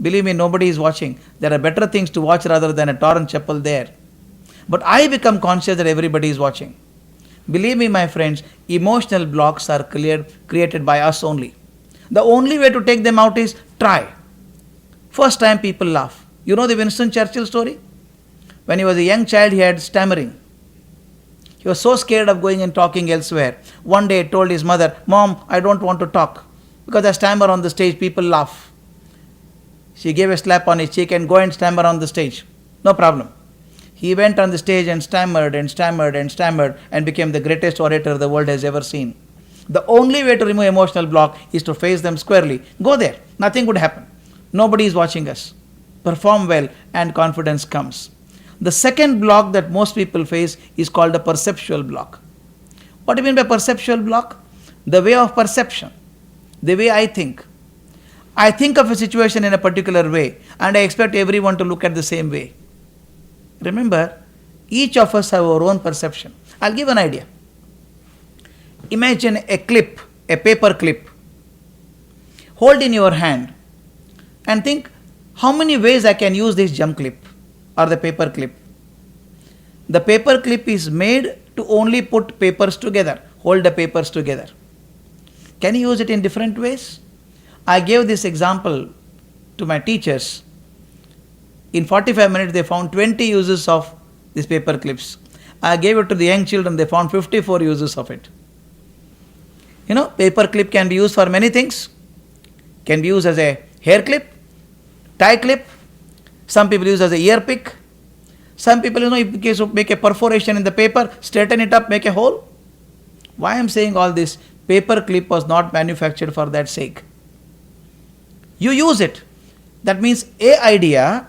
Believe me, nobody is watching. There are better things to watch rather than a torrent chapel there. But I become conscious that everybody is watching. Believe me, my friends, emotional blocks are created by us only. The only way to take them out is try. First time people laugh. You know the Winston Churchill story? When he was a young child, he had stammering. He was so scared of going and talking elsewhere. One day he told his mother, "Mom, I don't want to talk. Because I stammer on the stage, people laugh." She gave a slap on his cheek and go and stammer on the stage. No problem. He went on the stage and stammered and stammered and stammered and became the greatest orator the world has ever seen. The only way to remove emotional block is to face them squarely. Go there. Nothing would happen. Nobody is watching us. Perform well and confidence comes. The second block that most people face is called a perceptual block. What do you mean by perceptual block? The way of perception. The way I think. I think of a situation in a particular way and I expect everyone to look at the same way. Remember, each of us have our own perception. I'll give an idea. Imagine a clip, a paper clip. Hold in your hand and think how many ways I can use this jump clip or the paper clip. The paper clip is made to only put papers together, hold the papers together. Can you use it in different ways? I gave this example to my teachers. In 45 minutes, they found 20 uses of these paper clips. I gave it to the young children, they found 54 uses of it. You know, paper clip can be used for many things. Can be used as a hair clip, tie clip. Some people use as a ear pick. Some people, in case of make a perforation in the paper, straighten it up, make a hole. Why I am saying all this? Paper clip was not manufactured for that sake. You use it. That means a idea,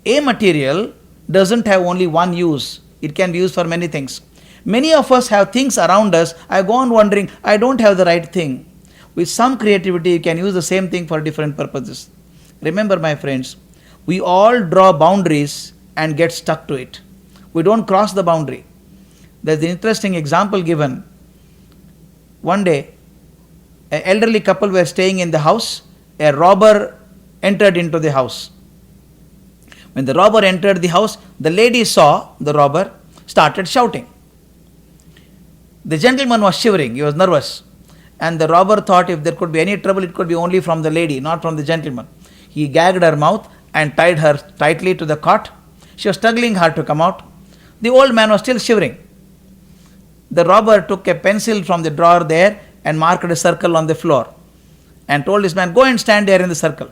a material doesn't have only one use. It can be used for many things. Many of us have things around us. I go on wondering, I don't have the right thing. With some creativity, you can use the same thing for different purposes. Remember, my friends, we all draw boundaries and get stuck to it. We don't cross the boundary. There's an interesting example given. One day, an elderly couple were staying in the house. A robber entered into the house. When the robber entered the house, the lady saw the robber, started shouting. The gentleman was shivering, he was nervous. And the robber thought if there could be any trouble, it could be only from the lady, not from the gentleman. He gagged her mouth and tied her tightly to the cot. She was struggling hard to come out. The old man was still shivering. The robber took a pencil from the drawer there and marked a circle on the floor and told this man, "Go and stand there in the circle.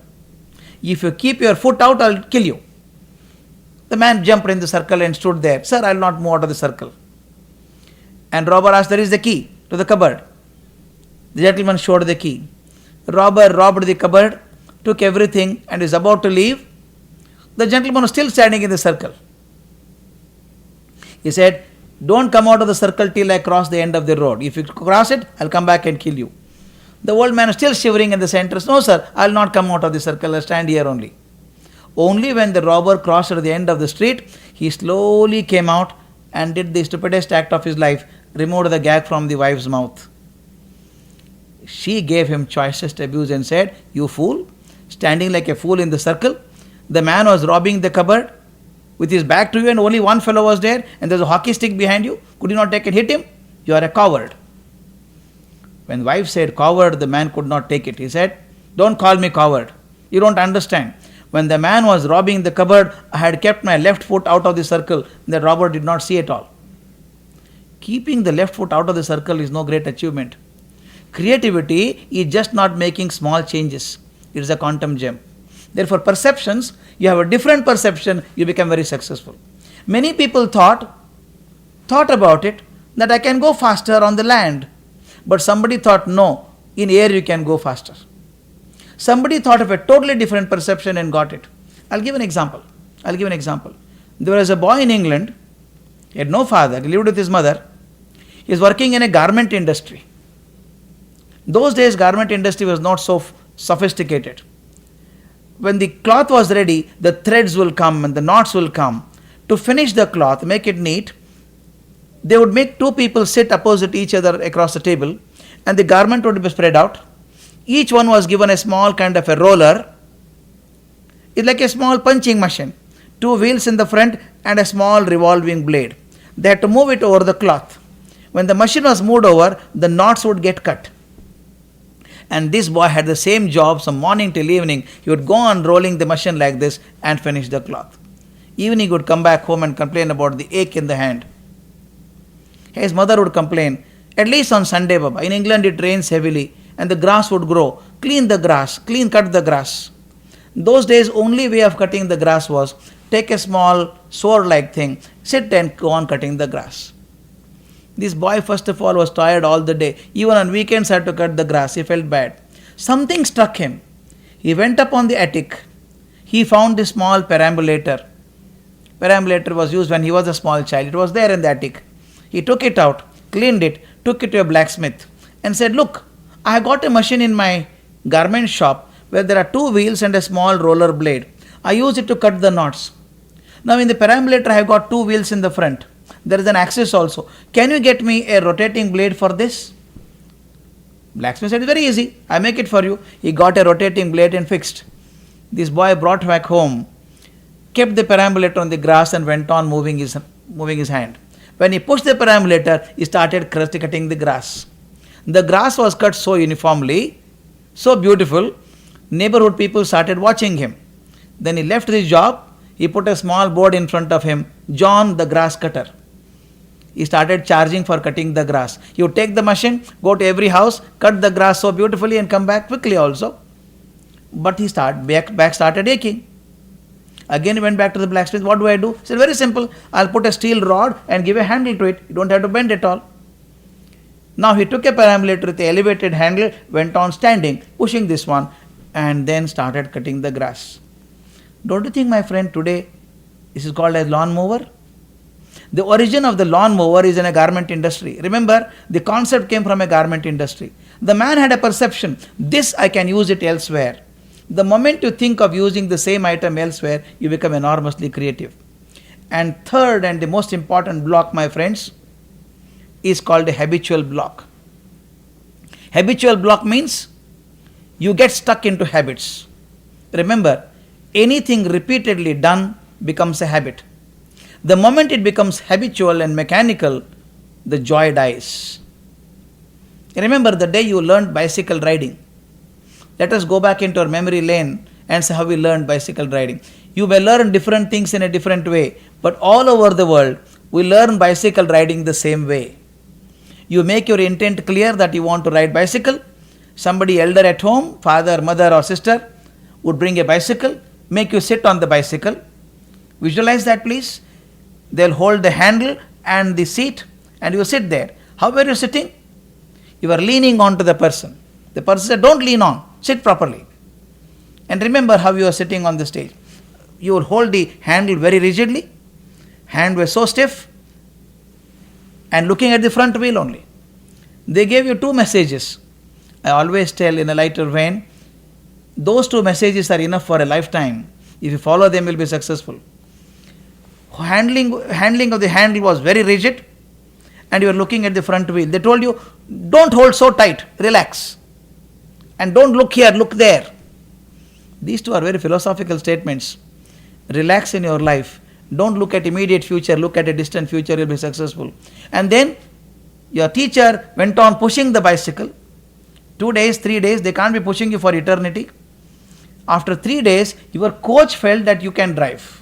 If you keep your foot out, I'll kill you." The man jumped in the circle and stood there. "Sir, I'll not move out of the circle." And robber asked, "There is the key to the cupboard." The gentleman showed the key. Robber robbed the cupboard, took everything and is about to leave. The gentleman was still standing in the circle. He said, "Don't come out of the circle till I cross the end of the road. If you cross it, I'll come back and kill you." The old man is still shivering in the center. "No, sir, I'll not come out of the circle. I'll stand here only." Only when the robber crossed to the end of the street, he slowly came out and did the stupidest act of his life, removed the gag from the wife's mouth. She gave him choicest abuse and said, "You fool, standing like a fool in the circle. The man was robbing the cupboard with his back to you and only one fellow was there and there's a hockey stick behind you. Could you not take and hit him? You are a coward." When wife said coward, the man could not take it. He said, "Don't call me coward. You don't understand. When the man was robbing the cupboard, I had kept my left foot out of the circle. The robber did not see at all." Keeping the left foot out of the circle is no great achievement. Creativity is just not making small changes. It is a quantum gem. Therefore, perceptions, you have a different perception, you become very successful. Many people thought about it, that I can go faster on the land. But somebody thought, no, in air you can go faster. Somebody thought of a totally different perception and got it. I'll give an example. There was a boy in England, he had no father, he lived with his mother. He was working in a garment industry. Those days, garment industry was not so sophisticated. When the cloth was ready, the threads will come and the knots will come. To finish the cloth, make it neat, they would make two people sit opposite each other across the table and the garment would be spread out. Each one was given a small kind of a roller It's like a small punching machine. Two wheels in the front and a small revolving blade. They had to move it over the cloth. When the machine was moved over, the knots would get cut. And this boy had the same job from morning till evening. He would go on rolling the machine like this and finish the cloth. Evening he would come back home and complain about the ache in the hand. His mother would complain, at least on Sunday, Baba. In England it rains heavily and the grass would grow. Clean the grass, cut the grass. Those days only way of cutting the grass was take a small sword like thing, sit and go on cutting the grass. This boy first of all was tired all the day. Even on weekends had to cut the grass. He felt bad. Something struck him. He went up on the attic. He found the small perambulator. Perambulator was used when he was a small child. It was there in the attic. He took it out, cleaned it, took it to a blacksmith and said, look, I have got a machine in my garment shop where there are two wheels and a small roller blade. I use it to cut the knots. Now in the perambulator I have got two wheels in the front. There is an axis also. Can you get me a rotating blade for this? Blacksmith said, it's very easy. I make it for you. He got a rotating blade and fixed. This boy brought back home, kept the perambulator on the grass and went on moving his hand. When he pushed the perambulator, he started cutting the grass. The grass was cut so uniformly, so beautiful, neighborhood people started watching him. Then he left his job. He put a small board in front of him, John the grass cutter. He started charging for cutting the grass. He would take the machine, go to every house, cut the grass so beautifully and come back quickly also. But he back started aching. Again he went back to the blacksmith. What do I do? He said, very simple. I'll put a steel rod and give a handle to it. You don't have to bend at all. Now he took a perambulator with the elevated handle, went on standing, pushing this one and then started cutting the grass. Don't you think, my friend, today this is called as lawn mower? The origin of the lawn mower is in a garment industry. Remember, the concept came from a garment industry. The man had a perception, this I can use it elsewhere. The moment you think of using the same item elsewhere, you become enormously creative. And third and the most important block, my friends, is called a habitual block. Habitual block means you get stuck into habits. Remember, anything repeatedly done becomes a habit. The moment it becomes habitual and mechanical, the joy dies. Remember the day you learned bicycle riding. Let us go back into our memory lane and see how we learned bicycle riding. You may learn different things in a different way, but all over the world, we learn bicycle riding the same way. You make your intent clear that you want to ride bicycle. Somebody elder at home, father, mother or sister, would bring a bicycle, make you sit on the bicycle. Visualize that, please. They'll hold the handle and the seat and you sit there. How were you sitting? You are leaning on to the person. The person said, don't lean on, sit properly. And remember how you are sitting on the stage. You will hold the handle very rigidly. Hand was so stiff and looking at the front wheel only. They gave you two messages. I always tell in a lighter vein, those two messages are enough for a lifetime. If you follow them, you will be successful. Handling of the handle was very rigid and you are looking at the front wheel. They told you, don't hold so tight, relax. And don't look here, look there. These two are very philosophical statements. Relax in your life. Don't look at immediate future, look at a distant future, you will be successful. And then your teacher went on pushing the bicycle. 2 days, 3 days, they can't be pushing you for eternity. After 3 days, your coach felt that you can drive.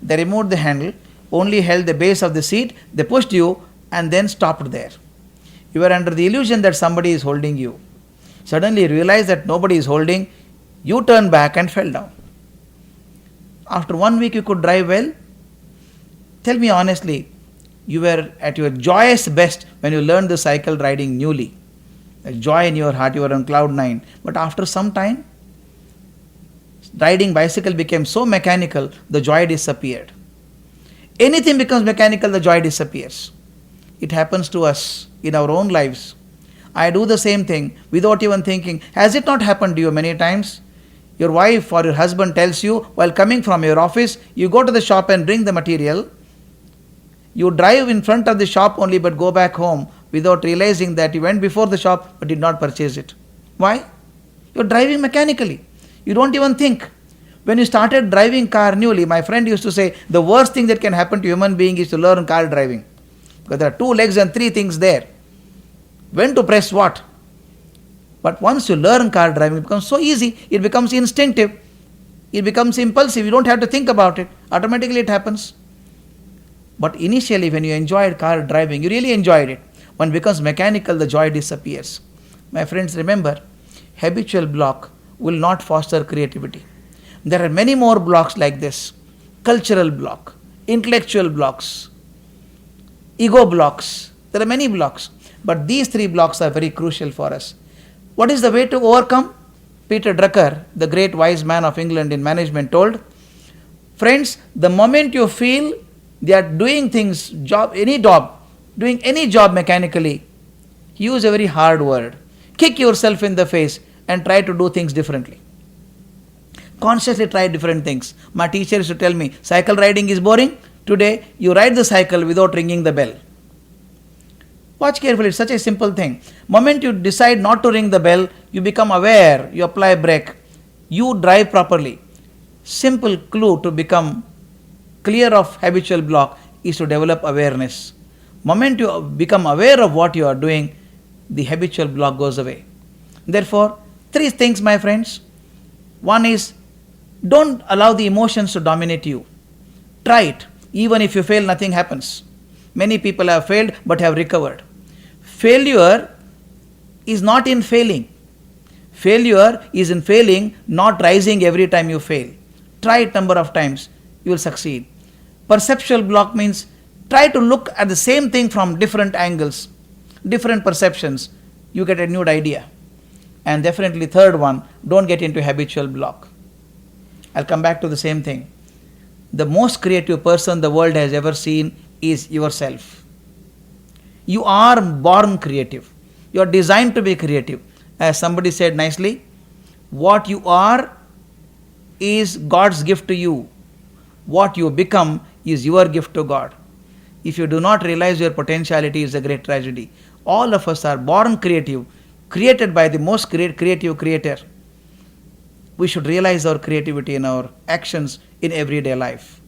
They removed the handle, only held the base of the seat, they pushed you and then stopped there. You were under the illusion that somebody is holding you. Suddenly you realize that nobody is holding, you turned back and fell down. After 1 week you could drive well. Tell me honestly, you were at your joyous best when you learned the cycle riding newly. A joy in your heart, you were on cloud 9. But after some time, riding bicycle became so mechanical, the joy disappeared. Anything becomes mechanical, the joy disappears. It happens to us in our own lives. I do the same thing without even thinking. Has it not happened to you many times? Your wife or your husband tells you while coming from your office, you go to the shop and bring the material. You drive in front of the shop only but go back home without realizing that you went before the shop but did not purchase it. Why? You are driving mechanically. You don't even think. When you started driving car newly, my friend used to say the worst thing that can happen to human being is to learn car driving. Because there are 2 legs and 3 things there. When to press what? But once you learn car driving, it becomes so easy, it becomes instinctive, it becomes impulsive, you don't have to think about it, automatically it happens. But initially when you enjoyed car driving, you really enjoyed it. When it becomes mechanical, the joy disappears. My friends, remember, habitual block will not foster creativity. There are many more blocks like this. Cultural block, intellectual blocks, ego blocks. There are many blocks. But these 3 blocks are very crucial for us. What is the way to overcome? Peter Drucker, the great wise man of England in management, told, friends, the moment you feel they are doing things, doing any job mechanically, use a very hard word. Kick yourself in the face and try to do things differently. Consciously try different things. My teacher used to tell me, cycle riding is boring. Today, you ride the cycle without ringing the bell. Watch carefully, it's such a simple thing. Moment you decide not to ring the bell, you become aware, you apply brake, you drive properly. Simple clue to become clear of habitual block is to develop awareness. Moment you become aware of what you are doing, the habitual block goes away. Therefore, 3 things, my friends. One is, don't allow the emotions to dominate you. Try it. Even if you fail, nothing happens. Many people have failed but have recovered. Failure is not in failing. Failure is in failing, not rising every time you fail. Try it number of times, you will succeed. Perceptual block means try to look at the same thing from different angles, different perceptions. You get a new idea. And definitely 3rd one, don't get into habitual block. I'll come back to the same thing. The most creative person the world has ever seen is yourself. You are born creative. You are designed to be creative. As somebody said nicely, what you are is God's gift to you. What you become is your gift to God. If you do not realize your potentiality, is a great tragedy. All of us are born creative, created by the most creative creator. We should realize our creativity in our actions in everyday life.